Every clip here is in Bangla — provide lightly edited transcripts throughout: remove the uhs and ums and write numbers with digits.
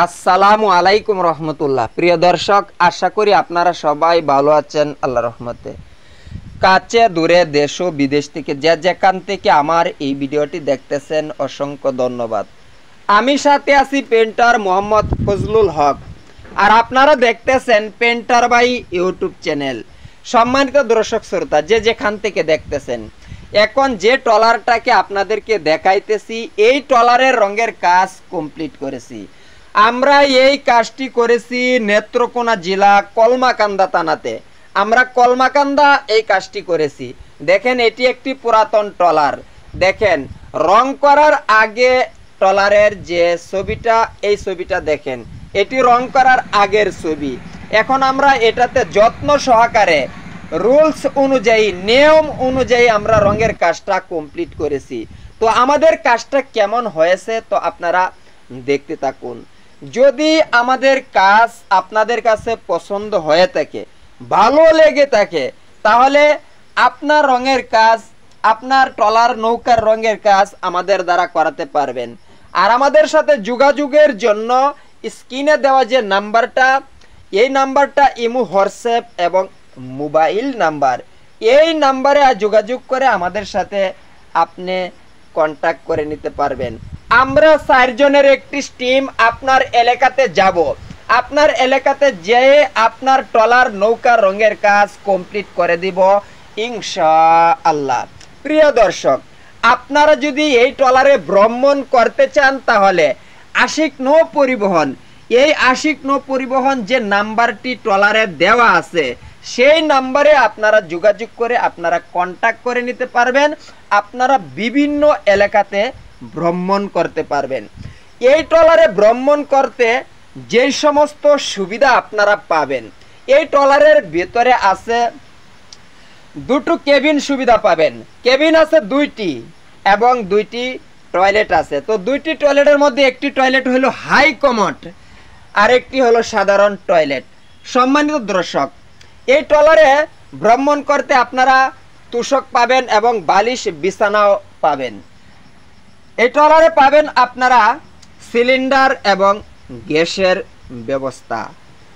আসসালামু আলাইকুম রহমতুল্লাহ। প্রিয় দর্শক, আশা করি আপনারা সবাই ভালো আছেন আল্লাহর রহমতে। কাছে দূরে দেশ ও বিদেশ থেকে যে যেখান থেকে আমার এই ভিডিওটি দেখতেছেন অসংখ্য ধন্যবাদ। আমি সাথে আছি পেন্টার মোহাম্মদ ফজলুল হক, আর আপনারা দেখতেছেন পেন্টার ভাই ইউটিউব চ্যানেল। সম্মানিত দর্শক শ্রোতা, যে যেখান থেকে দেখতেছেন, এখন যে ট্রলারটাকে আপনাদেরকে দেখাইতেছি, এই ট্রলারের রঙের কাজ কমপ্লিট করেছি। আমরা এই কাজটি করেছি নেত্রকোনা জেলা কলমাকান্দা থানাতে। আমরা কলমাকান্দা এই কাজটি করেছি। দেখেন, এটি একটি পুরাতন ট্রলার। দেখেন, রং করার আগে ট্রলারের যে ছবিটা, এই ছবিটা দেখেন, এটি রং করার আগের ছবি। এখন আমরা এটাতে যত্ন সহকারে রুলস অনুযায়ী, নিয়ম অনুযায়ী আমরা রঙের কাজটা কমপ্লিট করেছি। তো আমাদের কাজটা কেমন হয়েছে তো আপনারা দেখতে থাকুন। যদি আমাদের কাজ আপনাদের কাছে পছন্দ হয়ে থাকে, ভালো লেগে থাকে, তাহলে আপনার রঙের কাজ, আপনার ট্রলার নৌকার রঙের কাজ আমাদের দ্বারা করাতে পারবেন। আর আমাদের সাথে যোগাযোগের জন্য স্ক্রিনে দেওয়া যে নাম্বারটা, এই নাম্বারটা ইমো, হোয়াটসঅ্যাপ এবং মোবাইল নাম্বার, এই নাম্বারে যোগাযোগ করে আমাদের সাথে আপনি কন্ট্যাক্ট করে নিতে পারবেন। আমরা 4 জনের একটি টিম আপনার এলাকাতে যাব। আপনার এলাকাতে যেয়ে আপনার ট্রলার নৌকার রঙের কাজ কমপ্লিট করে দিব ইনশাআল্লাহ। প্রিয় দর্শক, আপনারা যদি এই ট্রলারে ভ্রমণ করতে চান, তাহলে আশিক নৌ পরিবহন, এই আশিক নৌ পরিবহন যে নাম্বারটি ট্রলারে দেওয়া আছে, সেই নাম্বারে আপনারা যোগাযোগ করে আপনারা কন্ট্যাক্ট করে নিতে পারবেন। আপনারা বিভিন্ন এলাকাতে ভ্রমণ করতে পারবেন। এই ট্রলারে ভ্রমণ করতে যে সমস্ত সুবিধা আপনারা পাবেন, এই ট্রলারের ভিতরে আছে দুটো কেবিন সুবিধা পাবেন। কেবিন আছে 2টি এবং 2টি টয়লেট আছে। তো 2টি টয়লেটের মধ্যে একটি টয়লেট হলো হাই কমোড, আর একটি হলো সাধারণ টয়লেট। সম্মানিত দর্শক, এই ট্রলারে ভ্রমণ করতে আপনারা তোষক পাবেন এবং বালিশ বিছানাও পাবেন। এই ট্রলারে পাবেন আপনারা সিলিন্ডার এবং গ্যাসের ব্যবস্থা।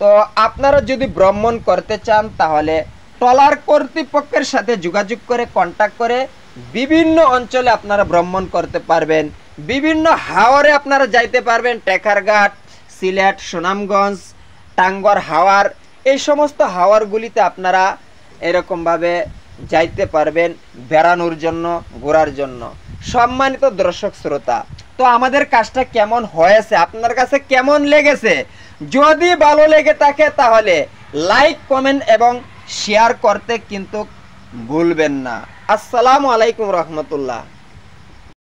তো আপনারা যদি ভ্রমণ করতে চান, তাহলে ট্রলার কর্তৃপক্ষের সাথে যোগাযোগ করে কন্ট্যাক্ট করে বিভিন্ন অঞ্চলে আপনারা ভ্রমণ করতে পারবেন। বিভিন্ন হাওরে আপনারা যাইতে পারবেন, টেকারঘাট, সিলেট, সুনামগঞ্জ, টাঙ্গর হাওর, এই সমস্ত হাওরগুলিতে আপনারা এরকমভাবে যাইতে পারবেন বেড়ানোর জন্য, ঘোরার জন্য। সম্মানিত দর্শক শ্রোতা, তো আমাদের কাজটা কেমন হয়েছে, আপনার কাছে কেমন লেগেছে? যদি ভালো লেগে থাকে, তাহলে লাইক, কমেন্ট এবং শেয়ার করতে কিন্তু ভুলবেন না। আসসালামু আলাইকুম রহমতুল্লাহ।